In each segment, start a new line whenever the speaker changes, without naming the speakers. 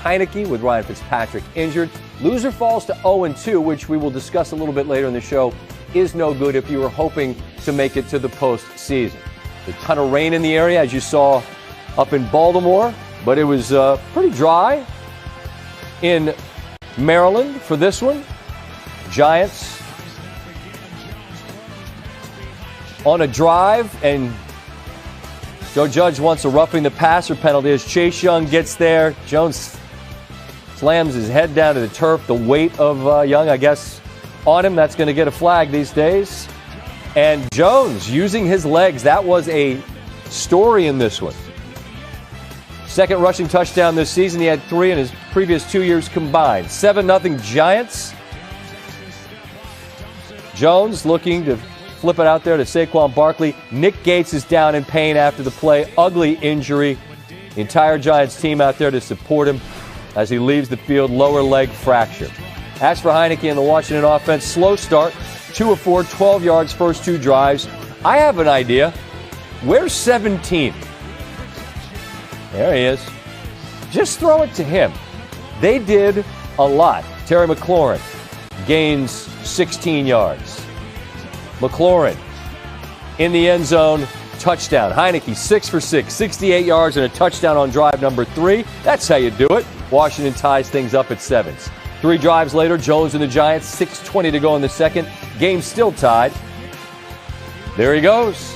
Heineke with Ryan Fitzpatrick injured. Loser falls to 0-2, which we will discuss a little bit later in the show, is no good if you were hoping to make it to the postseason. A ton of rain in the area, as you saw up in Baltimore, but it was pretty dry in Maryland for this one. Giants on a drive, and Joe Judge wants a roughing the passer penalty as Chase Young gets there. Jones slams his head down to the turf. The weight of Young, I guess, on him. That's going to get a flag these days. And Jones using his legs. That was a story in this one. Second rushing touchdown this season. He had 3 in his previous 2 years combined. 7-0 Giants. Jones looking to flip it out there to Saquon Barkley. Nick Gates is down in pain after the play. Ugly injury. The entire Giants team out there to support him as he leaves the field. Lower leg fracture. As for Heineke and the Washington offense, slow start. 2 of 4, 12 yards, first 2 drives. I have an idea. Where's 17? There he is. Just throw it to him. They did a lot. Terry McLaurin gains 16 yards. McLaurin in the end zone, touchdown. Heineke 6 for 6, 68 yards and a touchdown on drive number 3. That's how you do it. Washington ties things up at 7s. 3 drives later, Jones and the Giants, 6:20 to go in the second. Game still tied. There he goes.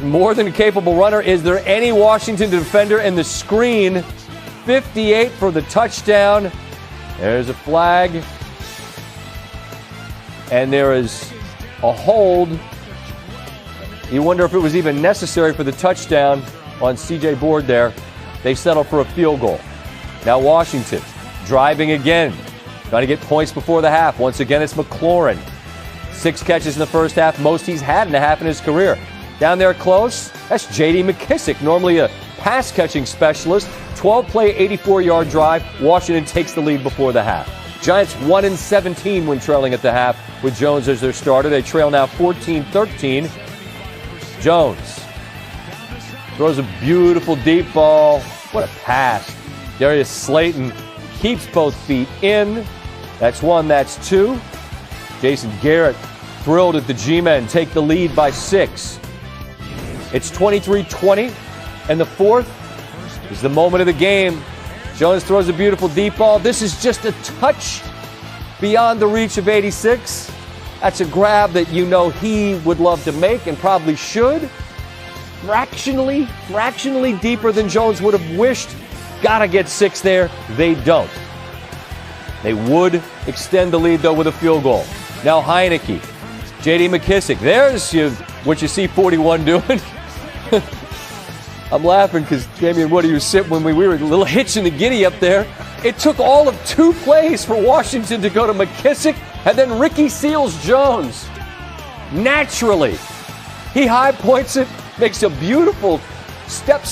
More than a capable runner. Is there any Washington defender in the screen? 58 for the touchdown. There's a flag. And there is a hold. You wonder if it was even necessary for the touchdown on C.J. Board there. They settle for a field goal. Now Washington driving again. Trying to get points before the half. Once again, it's McLaurin. 6 catches in the first half, most he's had in a half in his career. Down there close, that's J.D. McKissick, normally a pass-catching specialist. 12-play, 84-yard drive. Washington takes the lead before the half. Giants 1-17 when trailing at the half with Jones as their starter. They trail now 14-13. Jones throws a beautiful deep ball. What a pass. Darius Slayton keeps both feet in. That's 1, that's 2. Jason Garrett thrilled at the G-men take the lead by 6. It's 23-20, and the fourth is the moment of the game. Jones throws a beautiful deep ball. This is just a touch beyond the reach of 86. That's a grab that you know he would love to make and probably should. Fractionally deeper than Jones would have wished. Gotta get 6 there. They don't. They would extend the lead, though, with a field goal. Now Heineke, J.D. McKissick. There's what you see 41 doing. I'm laughing because Damien Woody was sitting when we were a little hitch in the giddy up there. It took all of 2 plays for Washington to go to McKissick and then Ricky Seals-Jones. Naturally. He high points it, makes a beautiful step,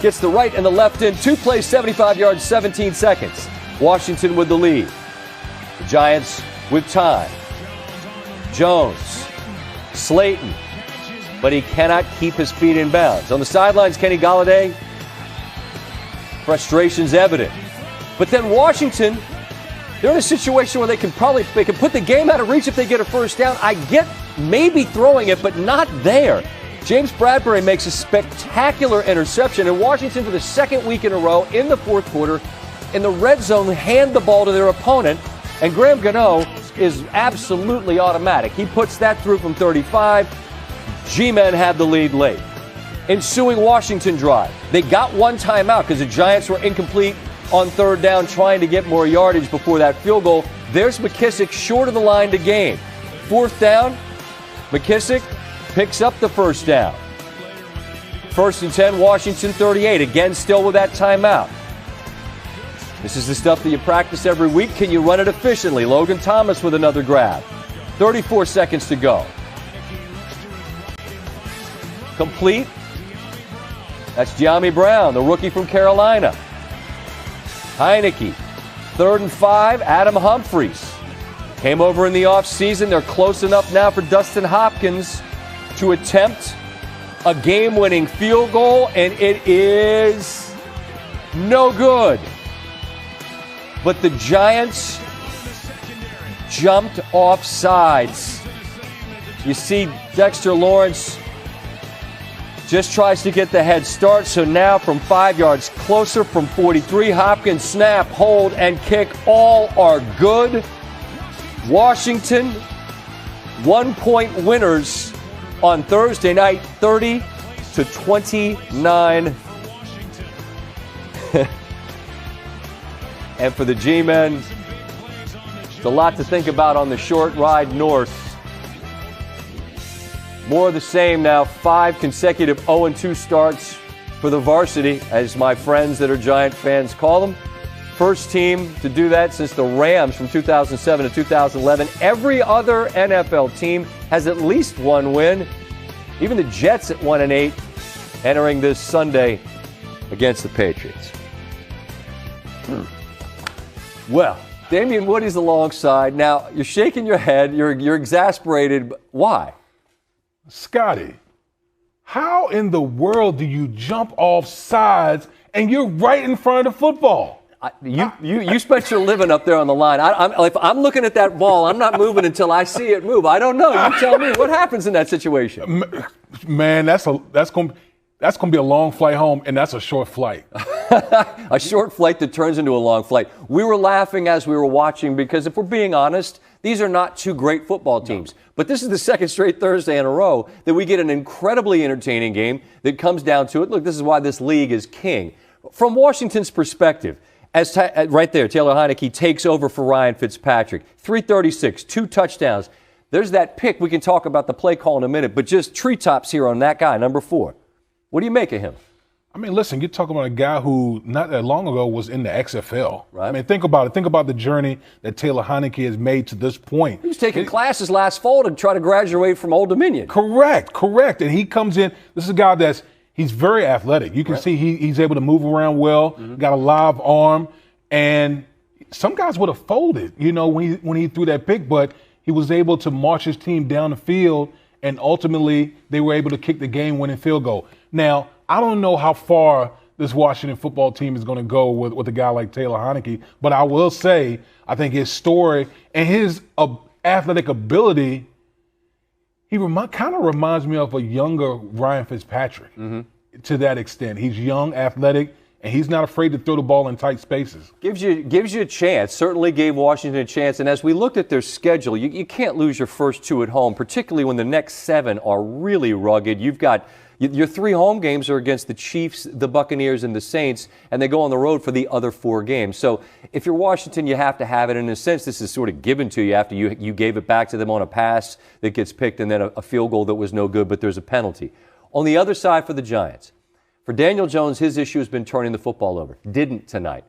gets the right and the left in. 2 plays, 75 yards, 17 seconds. Washington with the lead. The Giants with time. Jones, Slayton, but he cannot keep his feet in bounds. On the sidelines, Kenny Golladay, frustration's evident. But then Washington, they're in a situation where they can put the game out of reach if they get a first down. I get maybe throwing it, but not there. James Bradbury makes a spectacular interception, and Washington, for the second week in a row in the fourth quarter, in the red zone, hand the ball to their opponent, and Graham Gano is absolutely automatic. He puts that through from 35. G-men have the lead late. Ensuing Washington drive. They got 1 timeout because the Giants were incomplete on 3rd down, trying to get more yardage before that field goal. There's McKissick short of the line to gain. 4th down, McKissick picks up the first down. 1st and 10, Washington 38. Again, still with that timeout. This is the stuff that you practice every week. Can you run it efficiently? Logan Thomas with another grab. 34 seconds to go. Complete. That's Giammi Brown, the rookie from Carolina. Heineke, 3rd and 5, Adam Humphries. Came over in the offseason. They're close enough now for Dustin Hopkins to attempt a game-winning field goal, and it is no good. But the Giants jumped off sides. You see Dexter Lawrence just tries to get the head start. So now from 5 yards closer from 43, Hopkins snap, hold, and kick all are good. Washington, 1-point winners on Thursday night, 30-29. And for the G-men, it's a lot to think about on the short ride north. More of the same now, 5 consecutive 0-2 starts for the varsity, as my friends that are Giant fans call them. First team to do that since the Rams from 2007 to 2011. Every other NFL team has at least one win. Even the Jets at 1-8, entering this Sunday against the Patriots. Well, Damien Woody's alongside. Now, you're shaking your head. You're exasperated. Why?
Scotty, how in the world do you jump off sides and you're right in front of the football?
You spent your living up there on the line. If I'm looking at that ball, I'm not moving until I see it move. I don't know. You tell me what happens in that situation.
Man, that's going to be a long flight home, and that's a short flight.
A short flight that turns into a long flight. We were laughing as we were watching because, if we're being honest, these are not two great football teams. No. But this is the second straight Thursday in a row that we get an incredibly entertaining game that comes down to it. Look, this is why this league is king. From Washington's perspective, right there, Taylor Heinicke takes over for Ryan Fitzpatrick. 336, 2 touchdowns. There's that pick. We can talk about the play call in a minute, but just treetops here on that guy, number 4. What do you make of him?
I mean, listen, you're talking about a guy who not that long ago was in the XFL.
Right.
I mean, think about it. Think about the journey that Taylor Heinicke has made to this point.
He was taking classes last fall to try to graduate from Old Dominion.
Correct. And he comes in. This is a guy he's very athletic. You can see he's able to move around well, got a live arm. And some guys would have folded, when he threw that pick, but he was able to march his team down the field, and ultimately they were able to kick the game-winning field goal. Now, I don't know how far this Washington football team is going to go with a guy like Taylor Heinicke, but I will say I think his story and his athletic ability, he kind of reminds me of a younger Ryan Fitzpatrick to that extent. He's young, athletic, and he's not afraid to throw the ball in tight spaces.
Gives you a chance. Certainly gave Washington a chance. And as we looked at their schedule, you can't lose your first 2 at home, particularly when the next 7 are really rugged. You've got your 3 home games are against the Chiefs, the Buccaneers, and the Saints, and they go on the road for the other 4 games. So if you're Washington, you have to have it. In a sense, this is sort of given to you after you gave it back to them on a pass that gets picked and then a field goal that was no good, but there's a penalty. On the other side for the Giants, for Daniel Jones, his issue has been turning the football over. Didn't tonight.